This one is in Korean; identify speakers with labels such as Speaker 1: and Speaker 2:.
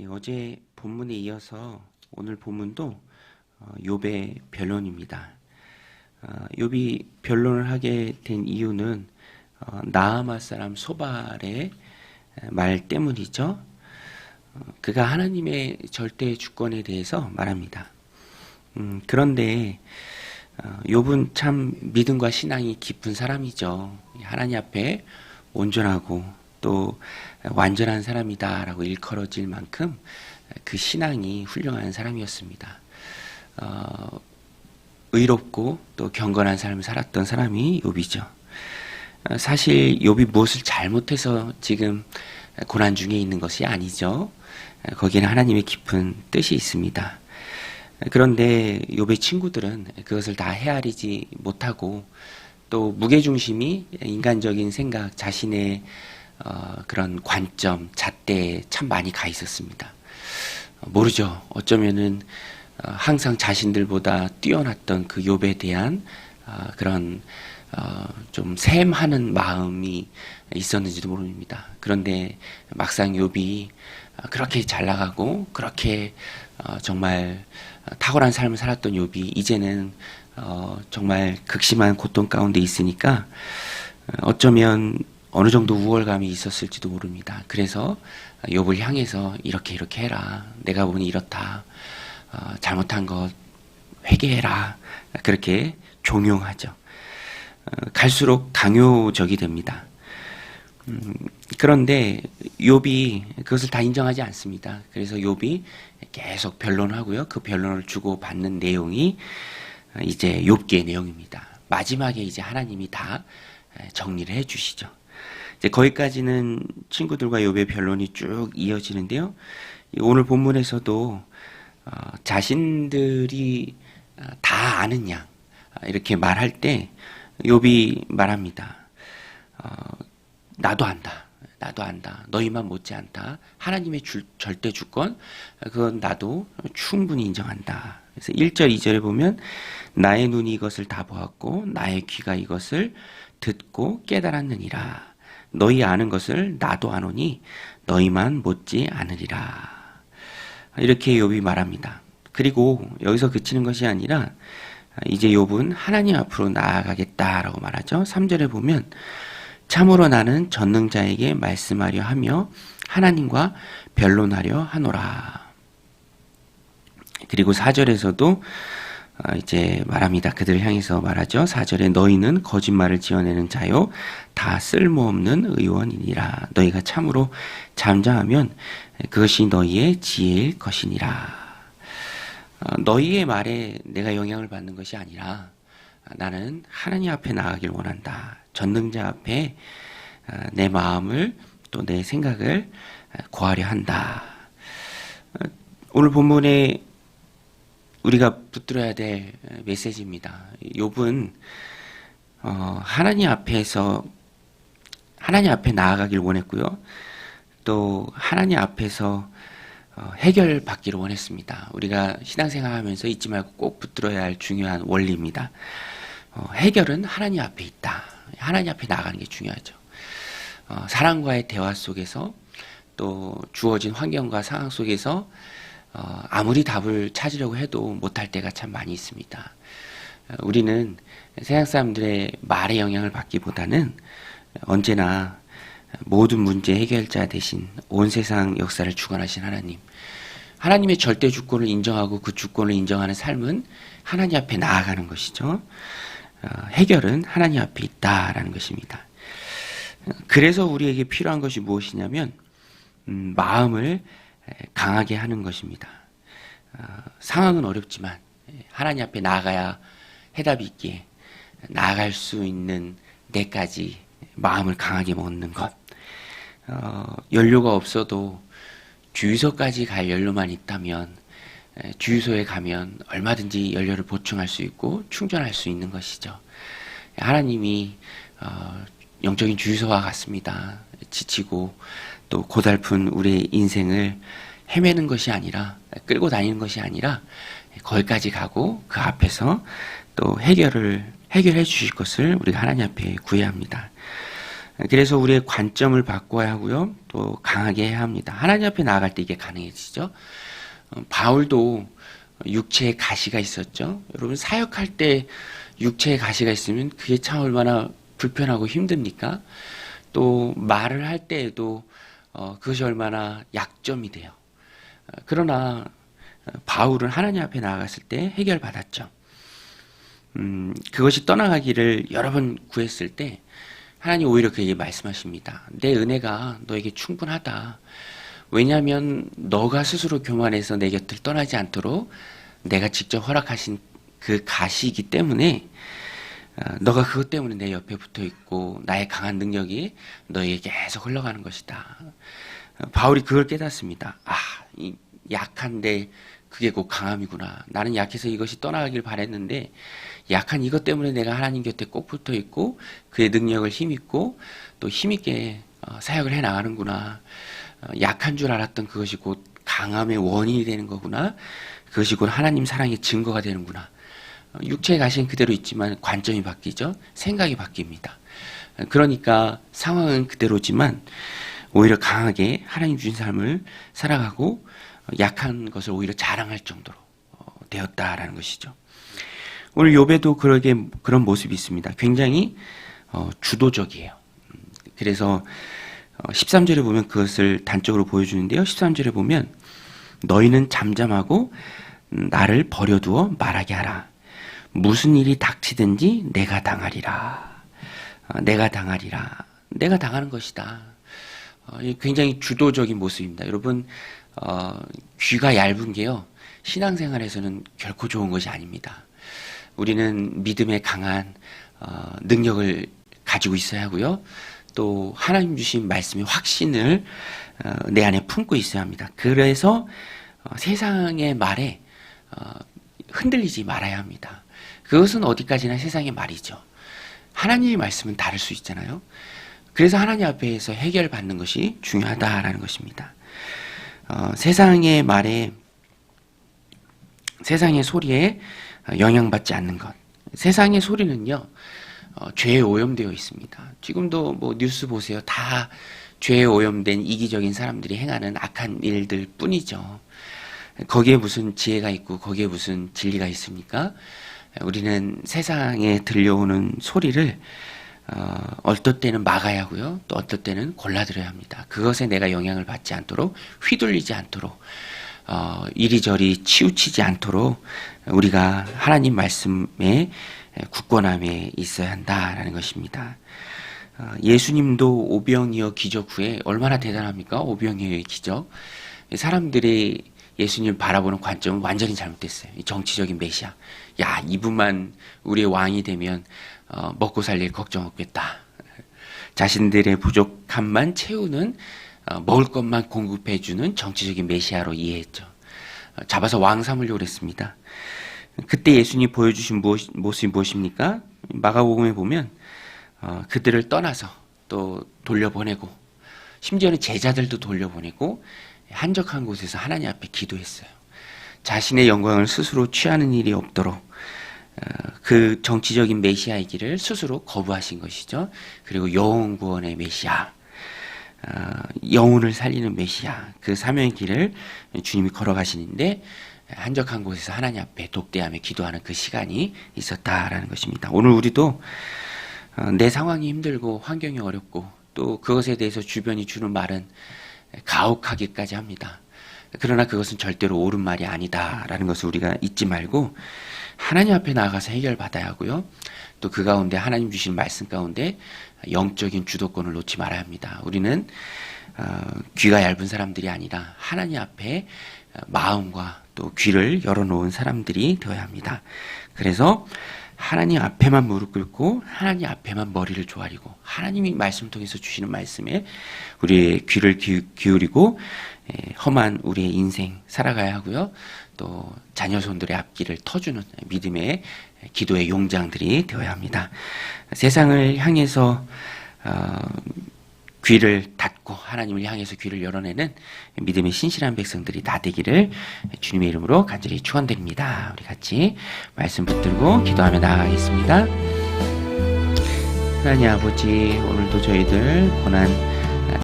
Speaker 1: 어제 본문에 이어서 오늘 본문도 욥의 변론입니다. 욥이 변론을 하게 된 이유는 나아마 사람 소발의 말 때문이죠. 그가 하나님의 절대 주권에 대해서 말합니다. 그런데 욥은 참 믿음과 신앙이 깊은 사람이죠. 하나님 앞에 온전하고 또 완전한 사람이다라고 일컬어질 만큼 그 신앙이 훌륭한 사람이었습니다. 의롭고 또 경건한 삶을 살았던 사람이 욥이죠. 사실 욥이 무엇을 잘못해서 지금 고난 중에 있는 것이 아니죠. 거기에는 하나님의 깊은 뜻이 있습니다. 그런데 욥의 친구들은 그것을 다 헤아리지 못하고 또 무게중심이 인간적인 생각, 자신의 그런 관점, 잣대에 참 많이 가 있었습니다. 모르죠. 어쩌면은 항상 자신들보다 뛰어났던 그 욥에 대한 그런 좀 샘하는 마음이 있었는지도 모릅니다. 그런데 막상 욥이 그렇게 잘 나가고 그렇게 정말 탁월한 삶을 살았던 욥이 이제는 정말 극심한 고통 가운데 있으니까 어쩌면 어느 정도 우월감이 있었을지도 모릅니다. 그래서 욥을 향해서 이렇게 해라. 내가 보니 이렇다. 잘못한 것 회개해라. 그렇게 종용하죠. 갈수록 강요적이 됩니다. 그런데 욥이 그것을 다 인정하지 않습니다. 그래서 욥이 계속 변론하고요. 그 변론을 주고받는 내용이 이제 욥기의 내용입니다. 마지막에 이제 하나님이 다 정리를 해 주시죠. 이제 거기까지는 친구들과 욥의 변론이 쭉 이어지는데요. 오늘 본문에서도 자신들이 다 아는 양 이렇게 말할 때 욥이 말합니다. 나도 안다. 너희만 못지않다. 하나님의 절대 주권 그건 나도 충분히 인정한다. 그래서 1절 2절에 보면 나의 눈이 이것을 다 보았고 나의 귀가 이것을 듣고 깨달았느니라. 너희 아는 것을 나도 아노니 너희만 못지 않으리라. 이렇게 욥이 말합니다. 그리고 여기서 그치는 것이 아니라 이제 욥은 하나님 앞으로 나아가겠다라고 말하죠. 3절에 보면 참으로 나는 전능자에게 말씀하려 하며 하나님과 변론하려 하노라. 그리고 4절에서도 이제 말합니다. 그들을 향해서 말하죠. 4절에 너희는 거짓말을 지어내는 자요 다 쓸모없는 의원이니라. 너희가 참으로 잠잠하면 그것이 너희의 지혜일 것이니라. 너희의 말에 내가 영향을 받는 것이 아니라 나는 하나님 앞에 나아가길 원한다. 전능자 앞에 내 마음을 또 내 생각을 고하려 한다. 오늘 본문에 우리가 붙들어야 될 메시지입니다. 욥은 하나님 앞에 나아가길 원했고요. 또 하나님 앞에서 해결받기를 원했습니다. 우리가 신앙생활하면서 잊지 말고 꼭 붙들어야 할 중요한 원리입니다. 해결은 하나님 앞에 있다. 하나님 앞에 나아가는 게 중요하죠. 사람과의 대화 속에서 또 주어진 환경과 상황 속에서 아무리 답을 찾으려고 해도 못할 때가 참 많이 있습니다. 우리는 세상 사람들의 말에 영향을 받기보다는 언제나 모든 문제 해결자 대신 온 세상 역사를 주관하신 하나님의 절대 주권을 인정하고 그 주권을 인정하는 삶은 하나님 앞에 나아가는 것이죠. 해결은 하나님 앞에 있다라는 것입니다. 그래서 우리에게 필요한 것이 무엇이냐면 마음을 강하게 하는 것입니다. 상황은 어렵지만 하나님 앞에 나아가야 해답이 있기에 나아갈 수 있는 데까지 마음을 강하게 먹는 것. 연료가 없어도 주유소까지 갈 연료만 있다면 주유소에 가면 얼마든지 연료를 보충할 수 있고 충전할 수 있는 것이죠. 하나님이 영적인 주유소와 같습니다. 지치고 또 고달픈 우리의 인생을 헤매는 것이 아니라 끌고 다니는 것이 아니라 거기까지 가고 그 앞에서 또 해결해 주실 것을 우리가 하나님 앞에 구해야 합니다. 그래서 우리의 관점을 바꿔야 하고요. 또 강하게 해야 합니다. 하나님 앞에 나아갈 때 이게 가능해지죠. 바울도 육체에 가시가 있었죠. 여러분 사역할 때 육체에 가시가 있으면 그게 참 얼마나 불편하고 힘듭니까? 또 말을 할 때에도 그것이 얼마나 약점이 돼요. 그러나 바울은 하나님 앞에 나아갔을 때 해결받았죠. 그것이 떠나가기를 여러 번 구했을 때 하나님 오히려 그에게 말씀하십니다. 내 은혜가 너에게 충분하다. 왜냐하면 너가 스스로 교만해서 내 곁을 떠나지 않도록 내가 직접 허락하신 그 가시이기 때문에 너가 그것 때문에 내 옆에 붙어 있고 나의 강한 능력이 너에게 계속 흘러가는 것이다. 바울이 그걸 깨닫습니다. 이 약한데 그게 곧 강함이구나. 나는 약해서 이것이 떠나가길 바랬는데 약한 이것 때문에 내가 하나님 곁에 꼭 붙어 있고 그의 능력을 힘입고 또 힘있게 사역을 해 나가는구나. 약한 줄 알았던 그것이 곧 강함의 원인이 되는 거구나. 그것이 곧 하나님 사랑의 증거가 되는구나. 육체에 가신 그대로 있지만 관점이 바뀌죠. 생각이 바뀝니다. 그러니까 상황은 그대로지만 오히려 강하게 하나님 주신 삶을 살아가고 약한 것을 오히려 자랑할 정도로 되었다라는 것이죠. 오늘 욥에도 그런 모습이 있습니다. 굉장히 주도적이에요. 그래서 13절에 보면 그것을 단적으로 보여주는데요. 13절에 보면 너희는 잠잠하고 나를 버려두어 말하게 하라. 무슨 일이 닥치든지 내가 당하리라. 내가 당하리라. 내가 당하는 것이다. 굉장히 주도적인 모습입니다. 여러분 귀가 얇은 게요. 신앙생활에서는 결코 좋은 것이 아닙니다. 우리는 믿음에 강한 능력을 가지고 있어야 하고요. 또 하나님 주신 말씀의 확신을 내 안에 품고 있어야 합니다. 그래서 세상의 말에 흔들리지 말아야 합니다. 그것은 어디까지나 세상의 말이죠. 하나님의 말씀은 다를 수 있잖아요. 그래서 하나님 앞에서 해결받는 것이 중요하다라는 것입니다. 세상의 말에, 세상의 소리에 영향받지 않는 것. 세상의 소리는요, 죄에 오염되어 있습니다. 지금도 뭐 뉴스 보세요. 다 죄에 오염된 이기적인 사람들이 행하는 악한 일들 뿐이죠. 거기에 무슨 지혜가 있고 거기에 무슨 진리가 있습니까? 우리는 세상에 들려오는 소리를 어떨 때는 막아야 하고요. 또 어떨 때는 골라들여야 합니다. 그것에 내가 영향을 받지 않도록, 휘둘리지 않도록, 이리저리 치우치지 않도록 우리가 하나님 말씀에 굳건함에 있어야 한다라는 것입니다. 예수님도 오병이어 기적 후에 얼마나 대단합니까? 오병이어의 기적. 사람들이 예수님을 바라보는 관점은 완전히 잘못됐어요. 정치적인 메시아. 야, 이분만 우리의 왕이 되면 먹고 살 일 걱정 없겠다. 자신들의 부족함만 채우는, 먹을 것만 공급해주는 정치적인 메시아로 이해했죠. 잡아서 왕 삼으려고 했습니다. 그때 예수님이 보여주신 모습이 무엇입니까? 마가복음에 보면 그들을 떠나서 또 돌려보내고 심지어는 제자들도 돌려보내고 한적한 곳에서 하나님 앞에 기도했어요. 자신의 영광을 스스로 취하는 일이 없도록 그 정치적인 메시아의 길을 스스로 거부하신 것이죠. 그리고 영혼 구원의 메시아, 영혼을 살리는 메시아, 그 사명의 길을 주님이 걸어가시는데 한적한 곳에서 하나님 앞에 독대하며 기도하는 그 시간이 있었다라는 것입니다. 오늘 우리도 내 상황이 힘들고 환경이 어렵고 또 그것에 대해서 주변이 주는 말은 가혹하기까지 합니다. 그러나 그것은 절대로 옳은 말이 아니다라는 것을 우리가 잊지 말고 하나님 앞에 나아가서 해결받아야 하고요. 또 그 가운데 하나님 주신 말씀 가운데 영적인 주도권을 놓지 말아야 합니다. 우리는 귀가 얇은 사람들이 아니라 하나님 앞에 마음과 또 귀를 열어놓은 사람들이 되어야 합니다. 그래서 하나님 앞에만 무릎 꿇고 하나님 앞에만 머리를 조아리고 하나님이 말씀을 통해서 주시는 말씀에 우리의 귀를 기울이고 험한 우리의 인생 살아가야 하고요. 또 자녀손들의 앞길을 터주는 믿음의 기도의 용장들이 되어야 합니다. 세상을 향해서 귀를 닫고 하나님을 향해서 귀를 열어내는 믿음의 신실한 백성들이 다 되기를 주님의 이름으로 간절히 축원드립니다. 우리 같이 말씀 붙들고 기도하며 나아가겠습니다. 하나님 아버지, 오늘도 저희들 고난